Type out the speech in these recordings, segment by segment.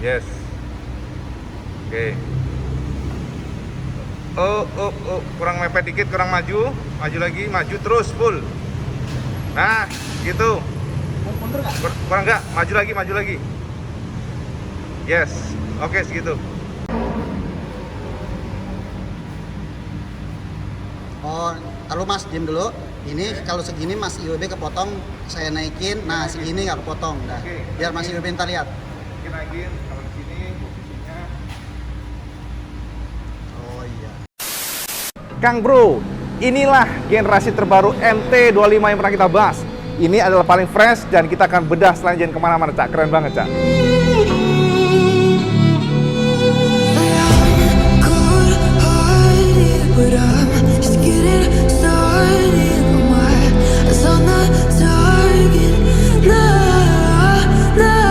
Yes. Oke. Oh, kurang mepet dikit, kurang maju. Maju lagi, maju terus full. Nah, gitu. Mundur nggak? Kurang enggak, maju lagi. Yes. Oke, segitu. Oh, taruh Mas, diem dulu. Ini kalau segini Mas IWB kepotong, saya naikin. Nah, segini nggak kepotong. Nah, Oke. biar Mas IWB ntar lihat. Mungkin lagi kalau di sini posisinya. Oh iya. Kang Bro, inilah generasi terbaru MT25 yang pernah kita bahas. Ini adalah paling fresh dan kita akan bedah selanjutnya kemana-mana, Cak. Keren banget, Cak. But I'm just getting started. My eyes on the target. Nah, nah.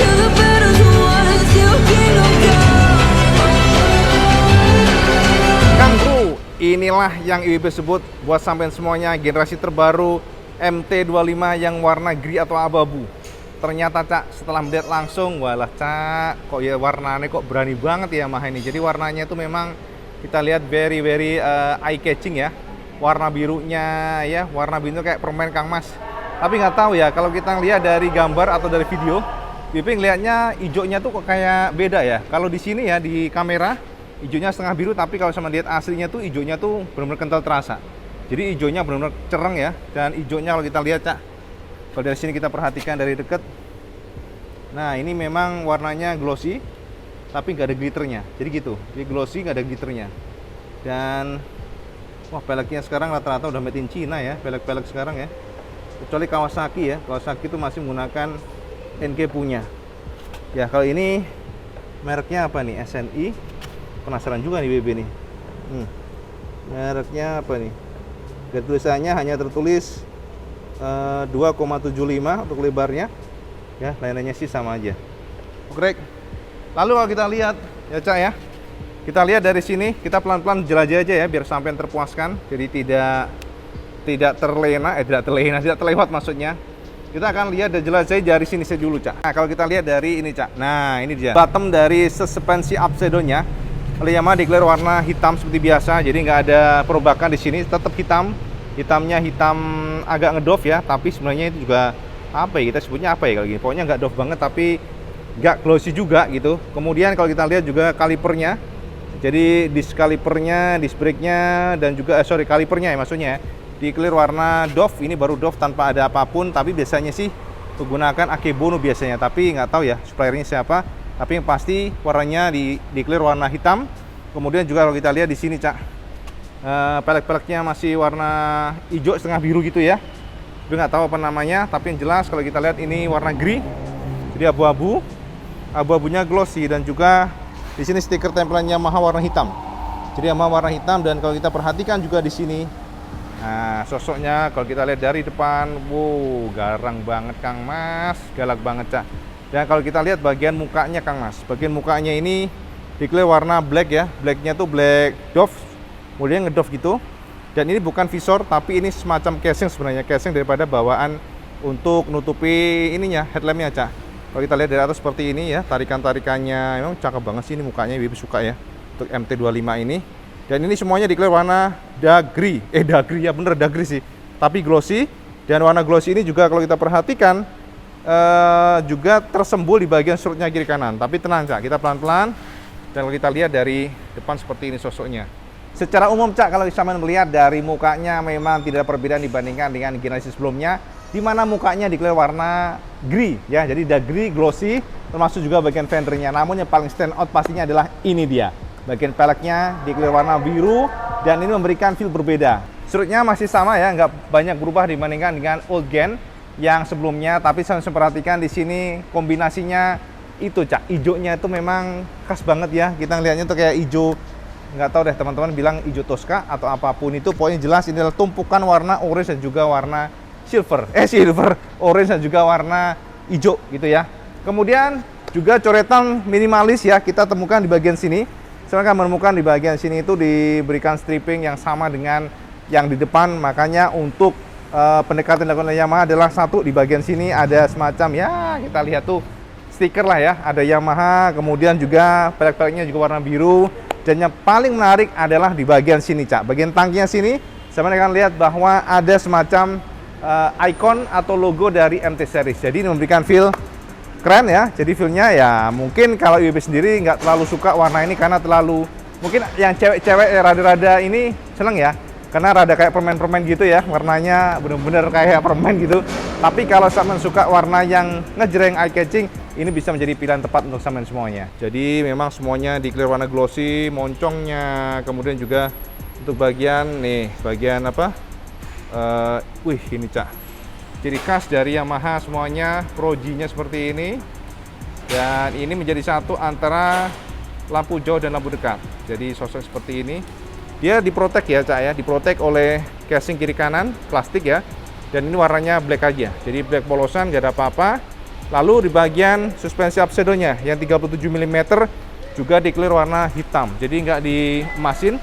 You're the better ones. You can't go. Kang Bro, inilah yang IWB sebut buat sampean semuanya generasi terbaru MT25 yang warna gri atau abu-abu. Ternyata, Cak, setelah melihat langsung, walah, Cak, kok ya warnanya kok berani banget ya Yamaha ini. Jadi warnanya itu memang kita lihat very eye catching ya. Warna birunya ya, warna biru kayak permen Kang Mas. Tapi nggak tahu ya, kalau kita lihat dari gambar atau dari video, Bibi ngelihatnya hijaunya tuh kok kayak beda ya. Kalau di sini ya di kamera hijaunya setengah biru, tapi kalau sama lihat aslinya tuh hijaunya tuh benar-benar kental terasa. Jadi hijaunya benar-benar cereng ya, dan hijaunya kalau kita lihat, Cak, kalau dari sini kita perhatikan dari dekat, nah ini memang warnanya glossy, tapi nggak ada glitternya. Jadi gitu, jadi glossy nggak ada glitternya. Dan wah, peleknya sekarang rata-rata udah made in China ya, pelek-pelek sekarang ya. Kecuali Kawasaki ya, Kawasaki itu masih menggunakan NK punya. Ya kalau ini mereknya apa nih? SNI. Penasaran juga nih BB nih. Mereknya apa nih? Dan tulisannya hanya tertulis 2,75 untuk lebarnya. Ya, lainnya sih sama aja. Oke. Lalu kalau kita lihat ya, Cak ya. Kita lihat dari sini, kita pelan-pelan jelajah aja ya biar sampai terpuaskan. Jadi tidak terlewat maksudnya. Kita akan lihat dan jelajah dari sini saja dulu, Cak. Nah, kalau kita lihat dari ini, Cak. Nah, ini dia. Bottom dari suspensi upside-nya oleh Yamaha declare warna hitam seperti biasa, jadi nggak ada perubahan di sini, tetap hitam. Hitamnya hitam agak ngedoff ya, tapi sebenarnya itu juga apa ya, kita sebutnya apa ya kalau gini, pokoknya nggak doff banget tapi nggak glossy juga gitu. Kemudian kalau kita lihat juga kalipernya, jadi disc kalipernya, disc brake-nya, dan juga kalipernya ya maksudnya ya, declare warna doff. Ini baru doff tanpa ada apapun, tapi biasanya sih menggunakan Akebono biasanya, tapi nggak tahu ya suppliernya siapa. Tapi yang pasti warnanya declare warna hitam. Kemudian juga kalau kita lihat di sini, Cak, pelek-peleknya masih warna hijau setengah biru gitu ya. Tapi nggak tahu apa namanya. Tapi yang jelas kalau kita lihat ini warna gri, jadi abu-abu. Abu-abunya glossy, dan juga di sini stiker tempelan Yamaha warna hitam. Jadi Yamaha warna hitam, dan kalau kita perhatikan juga di sini, nah sosoknya kalau kita lihat dari depan, wow, garang banget Kang Mas, galak banget, Cak. Dan kalau kita lihat bagian mukanya Kang Mas, bagian mukanya ini declare warna black ya, blacknya tuh black doff, kemudian ngedoff gitu. Dan ini bukan visor, tapi ini semacam casing sebenarnya, casing daripada bawaan untuk nutupi ininya, headlampnya, Cak. Kalau kita lihat dari atas seperti ini ya, tarikan-tarikannya memang cakep banget sih, ini mukanya Wibi suka ya untuk MT25 ini. Dan ini semuanya declare warna dagri ya, bener dagri sih, tapi glossy. Dan warna glossy ini juga kalau kita perhatikan juga tersembul di bagian strutnya kiri kanan. Tapi tenang, Cak, kita pelan-pelan. Dan kalau kita lihat dari depan seperti ini sosoknya. Secara umum, Cak, kalau bisa melihat dari mukanya memang tidak ada perbedaan dibandingkan dengan generasi sebelumnya, di mana mukanya declare warna gri ya, jadi dagri glossy, termasuk juga bagian fendernya. Namun yang paling stand out pastinya adalah ini dia, bagian peleknya declare warna biru, dan ini memberikan feel berbeda. Strutnya masih sama ya, nggak banyak berubah dibandingkan dengan old gen yang sebelumnya, tapi saya perhatikan di sini kombinasinya itu, Cak, hijaunya itu memang khas banget ya. Kita ngelihatnya tuh kayak hijau, nggak tahu deh teman-teman bilang hijau Tosca atau apapun itu, pokoknya jelas ini adalah tumpukan warna orange dan juga warna silver, orange dan juga warna hijau gitu ya. Kemudian juga coretan minimalis ya kita temukan di bagian sini. saya akan menemukan di bagian sini itu diberikan stripping yang sama dengan yang di depan. Makanya untuk pendekatan yang dilakukan oleh Yamaha adalah satu, di bagian sini ada semacam, ya kita lihat tuh, stiker lah ya, ada Yamaha, kemudian juga pelek-peleknya juga warna biru. Dan yang paling menarik adalah di bagian sini, Cak. Bagian tangkinya sini, saya akan lihat bahwa ada semacam icon atau logo dari MT Series. Jadi ini memberikan feel keren ya. Jadi feel-nya ya mungkin kalau IWB sendiri nggak terlalu suka warna ini karena terlalu, mungkin yang cewek-cewek rada-rada ini seneng ya. Karena rada kayak permen-permen gitu ya, warnanya bener-bener kayak permen gitu. Tapi kalau Samen suka warna yang ngejreng, eye-catching, ini bisa menjadi pilihan tepat untuk Samen semuanya. Jadi memang semuanya di clear warna glossy, moncongnya, kemudian juga untuk bagian nih, bagian apa? Wih ini Cak, ciri khas dari Yamaha semuanya, Pro-G-nya seperti ini. Dan ini menjadi satu antara lampu jauh dan lampu dekat. Jadi sosok seperti ini. Dia diprotek ya Cak ya, diprotek oleh casing kiri kanan plastik ya. Dan ini warnanya black aja, jadi black polosan, gak ada apa-apa. Lalu di bagian suspensi upshadow-nya yang 37 mm juga di clear warna hitam, jadi nggak diemasin.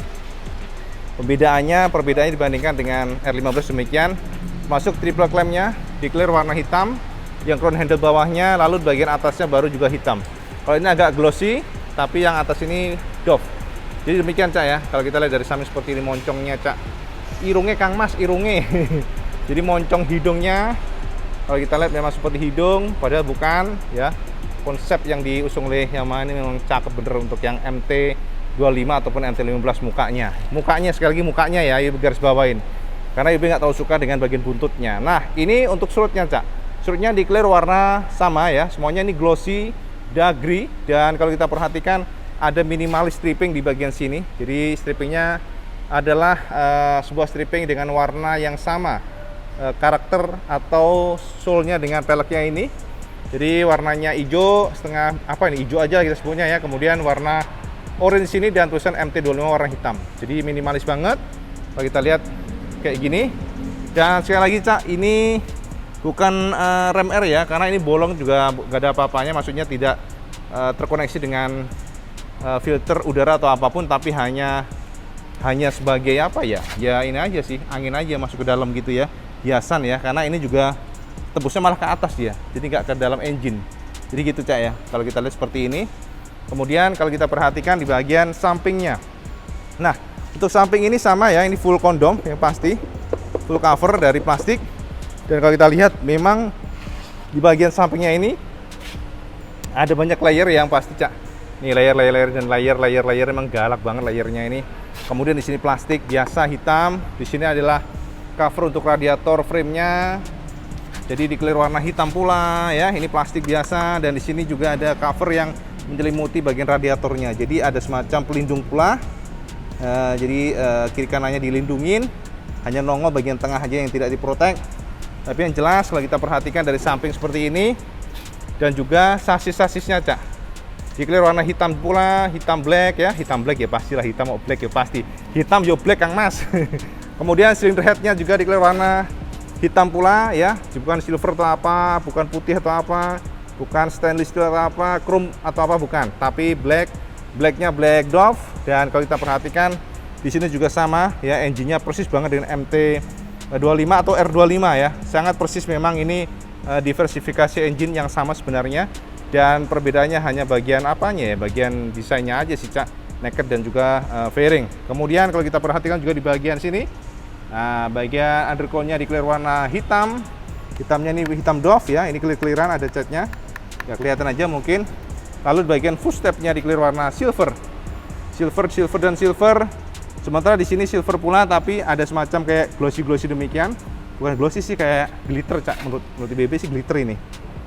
Perbedaannya dibandingkan dengan R15 demikian. Masuk triple clamp-nya di clear warna hitam, yang crown handle bawahnya, lalu di bagian atasnya baru juga hitam. Kalau ini agak glossy, tapi yang atas ini doff. Jadi demikian Cak ya, kalau kita lihat dari samping seperti ini moncongnya Cak. Irungnya Kang Mas, irungnya. Jadi moncong hidungnya, kalau kita lihat memang seperti hidung, padahal bukan ya. Konsep yang diusung oleh Yamaha ini memang cakep bener untuk yang MT25 ataupun MT15 mukanya. Mukanya, sekali lagi mukanya ya, Ibu garis bawain. Karena Ibu nggak tahu suka dengan bagian buntutnya. Nah, ini untuk surutnya Cak. Surutnya di clear warna sama ya, semuanya ini glossy, dagri. Dan kalau kita perhatikan, ada minimalis stripping di bagian sini. Jadi strippingnya adalah sebuah stripping dengan warna yang sama, karakter atau soulnya dengan peleknya ini. Jadi warnanya hijau, setengah apa ini, hijau aja kita sebutnya ya. Kemudian warna orange sini dan tulisan MT25 warna hitam. Jadi minimalis banget. Kalau kita lihat kayak gini. Dan sekali lagi Cak, ini bukan rem R ya, karena ini bolong juga gak ada apa-apanya. Maksudnya tidak terkoneksi dengan filter udara atau apapun, tapi hanya sebagai apa ya? Ya ini aja sih, angin aja masuk ke dalam gitu ya, hiasan ya. Karena ini juga tembusnya malah ke atas dia, jadi nggak ke dalam engine. Jadi gitu Cak ya. Kalau kita lihat seperti ini. Kemudian kalau kita perhatikan di bagian sampingnya. Nah, untuk samping ini sama ya, ini full kondom yang pasti, full cover dari plastik. Dan kalau kita lihat memang di bagian sampingnya ini ada banyak layer yang pasti Cak. Nih layer dan layer emang galak banget layernya ini. Kemudian di sini plastik biasa hitam. Di sini adalah cover untuk radiator frame-nya. Jadi di clear warna hitam pula ya. Ini plastik biasa, dan di sini juga ada cover yang menyelimuti bagian radiatornya. Jadi ada semacam pelindung pula. Jadi kiri kanannya dilindungin. Hanya nongol bagian tengah aja yang tidak diprotek. Tapi yang jelas kalau kita perhatikan dari samping seperti ini, dan juga sasis-sasisnya Cak. Di clear warna hitam pula, hitam black ya, hitam black ya pastilah, hitam mau black ya pasti, hitam yo black Kang Mas. Kemudian cylinder headnya juga di clear warna hitam pula ya, bukan silver atau apa, bukan putih atau apa, bukan stainless steel atau apa, chrome atau apa, bukan, tapi blacknya black Dove. Dan kalau kita perhatikan di sini juga sama ya, engine-nya persis banget dengan MT25 atau R25 ya, sangat persis. Memang ini diversifikasi engine yang sama sebenarnya. Dan perbedaannya hanya bagian apanya ya, bagian desainnya aja sih Cak, naked dan juga fairing. Kemudian kalau kita perhatikan juga di bagian sini, nah bagian undercoat-nya di clear warna hitam. Hitamnya ini hitam Dove ya, ini clear-clearan, ada catnya, ya kelihatan aja mungkin. Lalu di bagian footstep-nya di clear warna silver. Silver dan silver. Sementara di sini silver pula, tapi ada semacam kayak glossy demikian. Bukan glossy sih, kayak glitter Cak, menurut BB sih glitter ini.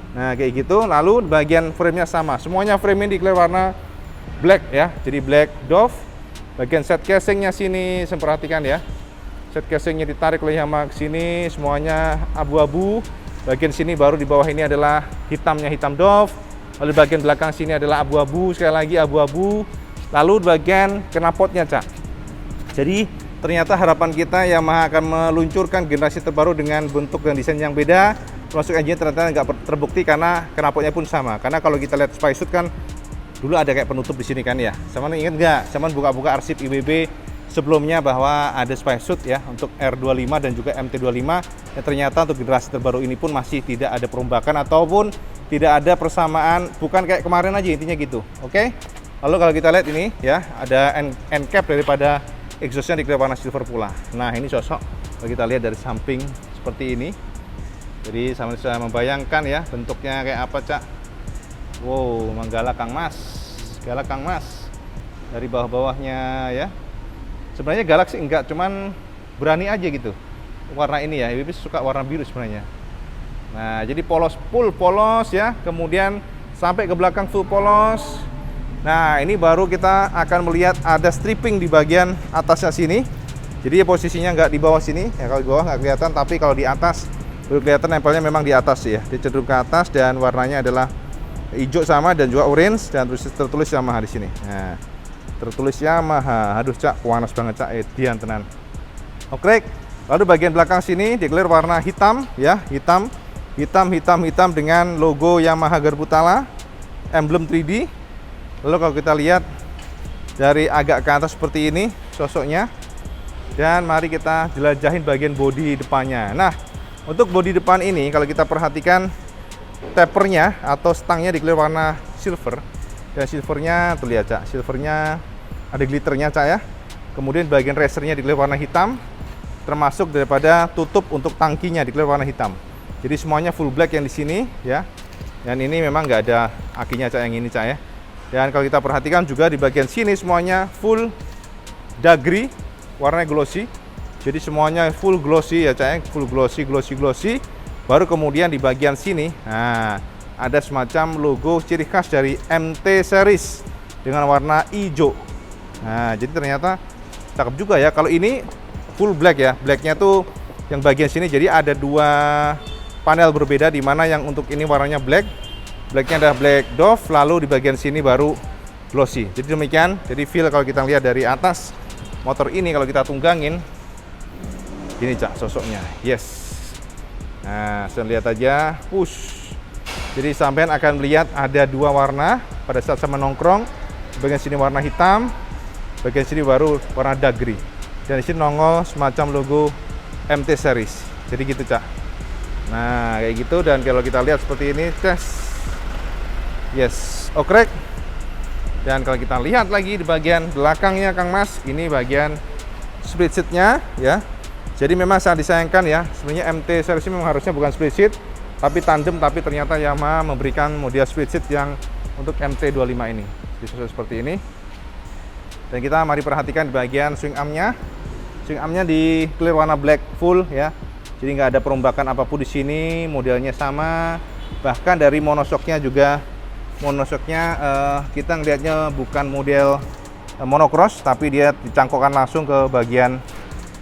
Nah kayak gitu. Lalu bagian frame-nya sama, semuanya frame-nya di clear warna black ya, jadi black Dove. Bagian set casing-nya sini, saya perhatikan ya, set casing-nya ditarik oleh Yamaha ke sini, semuanya abu-abu. Bagian sini baru di bawah ini adalah hitamnya hitam Dove. Lalu bagian belakang sini adalah abu-abu, sekali lagi abu-abu. Lalu bagian knalpotnya Cak. Jadi ternyata harapan kita Yamaha akan meluncurkan generasi terbaru dengan bentuk dan desain yang beda. Termasuk engine ternyata nggak terbukti karena knalpotnya pun sama. Karena kalau kita lihat Spysuit kan dulu ada kayak penutup di sini kan ya. Saman ingat nggak? Saman buka-buka arsip IWB sebelumnya bahwa ada spacesuit ya untuk R25 dan juga MT25 yang ternyata untuk generasi terbaru ini pun masih tidak ada perombakan ataupun tidak ada persamaan, bukan kayak kemarin aja intinya gitu. Oke. Lalu kalau kita lihat ini ya, ada end cap daripada exhaustnya dikira warna silver pula. Nah, ini sosok kalau kita lihat dari samping seperti ini. Jadi sama bisa membayangkan ya bentuknya kayak apa, Cak. Wow, menggalak Kang Mas. Galak Kang Mas. Dari bawah-bawahnya ya. Sebenarnya galak sih enggak, cuman berani aja gitu. Warna ini ya, IWB suka warna biru sebenarnya. Nah, jadi polos, full polos ya. Kemudian sampai ke belakang full polos. Nah, ini baru kita akan melihat ada stripping di bagian atasnya sini. Jadi posisinya nggak di bawah sini. Ya, kalau di bawah nggak kelihatan, tapi kalau di atas baru kelihatan nempelnya memang di atas ya. Dia cenderung ke atas dan warnanya adalah hijau sama dan juga orange dan tertulis Yamaha di sini. Nah, tertulis Yamaha. Aduh, Cak, panas banget, Cak. Edian tenan. Oke. Lalu bagian belakang sini declare warna hitam ya, hitam dengan logo Yamaha Garbu Tala, emblem 3D. Lalu kalau kita lihat dari agak ke atas seperti ini sosoknya. Dan mari kita jelajahin bagian bodi depannya. Nah, untuk bodi depan ini kalau kita perhatikan tapernya atau stangnya declare warna silver. Dan silvernya terlihat, Cak, silvernya ada glitternya, Cak ya. Kemudian bagian racernya declare warna hitam, termasuk daripada tutup untuk tangkinya declare warna hitam. Jadi semuanya full black yang di sini ya. Dan ini memang nggak ada akinya, Cak, yang ini, Cak ya. Dan kalau kita perhatikan juga di bagian sini semuanya full dagri, warnanya glossy. Jadi semuanya full glossy ya, Cak, full glossy. Baru kemudian di bagian sini, nah, ada semacam logo ciri khas dari MT series dengan warna hijau. Nah, jadi ternyata cakep juga ya. Kalau ini full black ya, blacknya tuh yang bagian sini. Jadi ada dua panel berbeda, di mana yang untuk ini warnanya black. Blacknya ada black Dove, lalu di bagian sini baru glossy. Jadi demikian. Jadi feel kalau kita lihat dari atas motor ini kalau kita tunggangin, ini, Cak, sosoknya. Yes. Nah, saya lihat aja, push. Jadi sampean akan melihat ada dua warna pada saat sama nongkrong. Bagian sini warna hitam, bagian sini baru warna dagri. Dan di sini nongol semacam logo MT series. Jadi gitu, Cak. Nah, kayak gitu. Dan kalau kita lihat seperti ini, tes. Yes, oke. Dan kalau kita lihat lagi di bagian belakangnya, Kang Mas, ini bagian split seatnya ya. Jadi memang sangat disayangkan ya. Sebenarnya MT series ini memang harusnya bukan split seat, tapi tandem. Tapi ternyata Yamaha memberikan model split seat yang untuk MT25 ini. Jadi seperti ini. Dan kita mari perhatikan di bagian swing armnya. Swing armnya di clear warna black full ya. Jadi nggak ada perombakan apapun di sini. Modelnya sama. Bahkan dari monoshocknya juga. Monoshocknya kita ngelihatnya bukan model monocross, tapi dia dicangkokkan langsung ke bagian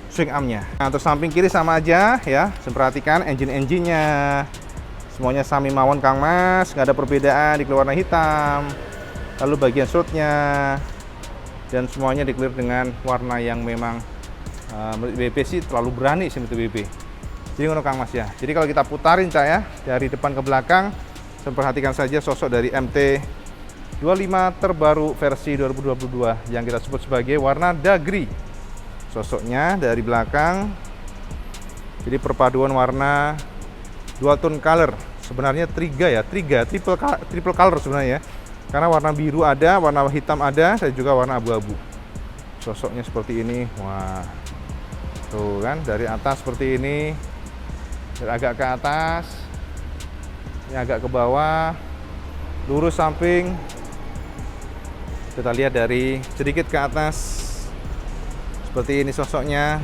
swing armnya. Nah, untuk samping kiri sama aja ya. Perhatikan engine-nya semuanya sami mawon, Kang Mas, nggak ada perbedaan, di warna hitam. Lalu bagian shroudnya dan semuanya di-clear dengan warna yang memang IWB sih terlalu berani sih untuk IWB. Jadi ngono, Kang Mas ya. Jadi kalau kita putarin, Cak ya, dari depan ke belakang, perhatikan saja sosok dari MT25 terbaru versi 2022 yang kita sebut sebagai warna dagri. Sosoknya dari belakang. Jadi perpaduan warna dual tone color. Sebenarnya triple color sebenarnya. Karena warna biru ada, warna hitam ada, dan juga warna abu-abu. Sosoknya seperti ini. Wah. Tuh kan, dari atas seperti ini. Dari agak ke atas. Ini agak ke bawah, lurus samping. Kita lihat dari sedikit ke atas, seperti ini sosoknya.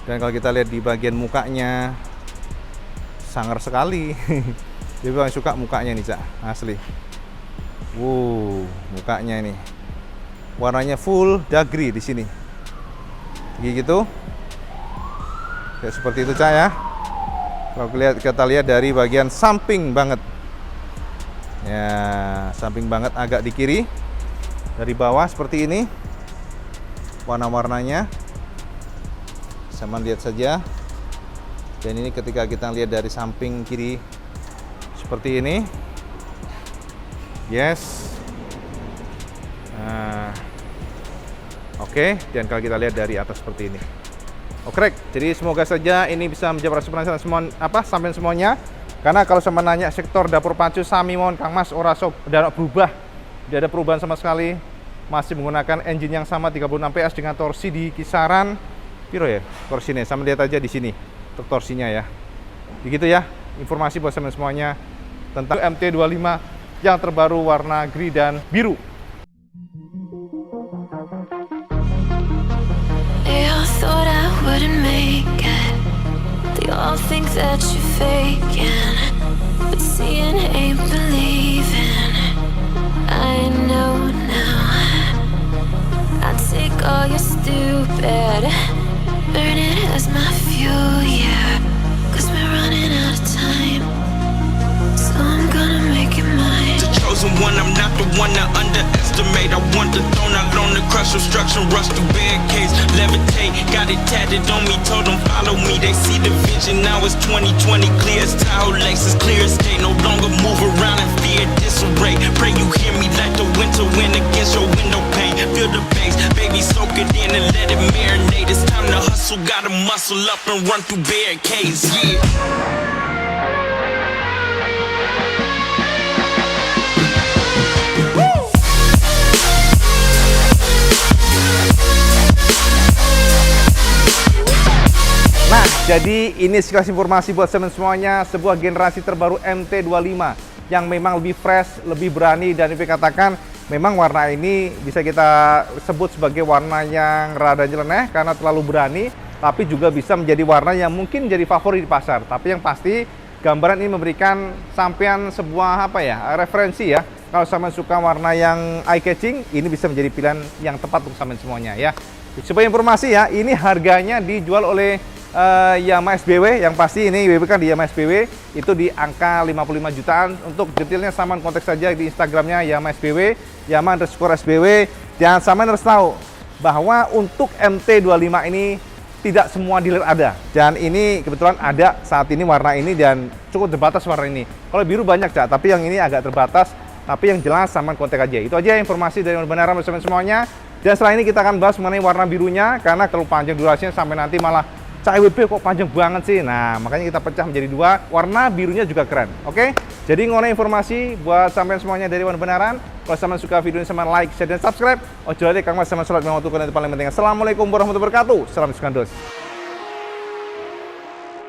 Dan kalau kita lihat di bagian mukanya, sangar sekali. Dia paling suka mukanya nih, Cak, asli. Wow, mukanya ini warnanya full dagri di sini. Gitu. Kayak seperti itu, Cak ya. Kalau kita lihat dari bagian samping banget, ya samping banget agak di kiri, dari bawah seperti ini, warna-warnanya, sama lihat saja. Dan ini ketika kita lihat dari samping kiri seperti ini, Yes. Nah, oke, dan kalau kita lihat dari atas seperti ini. Oke, jadi semoga saja ini bisa menjawab rasa penasaran semua sampai semuanya. Karena kalau sama nanya sektor dapur pacu sami mon Kang Mas ora udah berubah. Tidak ada perubahan sama sekali. Masih menggunakan engine yang sama 36 PS dengan torsi di kisaran piro ya? Torsinya sama lihat aja di sini untuk torsinya ya. Begitu ya, informasi buat teman semuanya tentang MT25 yang terbaru warna gris dan biru. They all thought I wouldn't make it. They all think that you're faking, but seeing ain't believing. I know now. I take all your stupid, burn it as my fuel, yeah. 'Cause we're running out of time, so I'm gonna make it mine. The chosen one, I'm not the one to underestimate. I want the throne, I loan the crush, obstruction, rush through barricades, levitate, got it tatted on me, told them follow me, they see the vision, now it's 2020, clear as Tahoe Lexus, clear as day, no longer move around in fear, disarray, pray you hear me like the winter wind against your window pane, feel the bass, baby soak it in and let it marinate, it's time to hustle, gotta muscle up and run through barricades, yeah. Nah, jadi ini sekilas informasi buat teman semuanya, sebuah generasi terbaru MT25 yang memang lebih fresh, lebih berani, dan dikatakan memang warna ini bisa kita sebut sebagai warna yang rada nyeleneh karena terlalu berani, tapi juga bisa menjadi warna yang mungkin jadi favorit di pasar. Tapi yang pasti gambaran ini memberikan sampean sebuah referensi ya. Kalau sampean suka warna yang eye catching, ini bisa menjadi pilihan yang tepat untuk sampean semuanya ya. Sebagai informasi ya, ini harganya dijual oleh Yamaha SBW, yang pasti ini WB kan di Yamaha SBW itu di angka 55 jutaan. Untuk detailnya saman kontak saja di Instagramnya Yamaha SBW, Yamaha_SBW. Dan saman harus tahu bahwa untuk MT25 ini tidak semua dealer ada, dan ini kebetulan ada saat ini warna ini dan cukup terbatas warna ini. Kalau biru banyak Cak, tapi yang ini agak terbatas. Tapi yang jelas saman kontak aja. Itu aja informasi dari kebenaran bersama semuanya. Dan setelah ini kita akan bahas mengenai warna birunya, karena kalau panjang durasinya sampai nanti malah CWB kok panjang banget sih. Nah, makanya kita pecah menjadi dua. Warna birunya juga keren. Oke? Jadi ngomongin informasi buat sampean semuanya dari Warna Benaran. Kalau sampean suka video ini, sampean like, share, dan subscribe. Ojo deh Kang Mas sama sholat memang waktu kalian itu paling penting. Assalamualaikum warahmatullahi wabarakatuh. Salam Sukandos.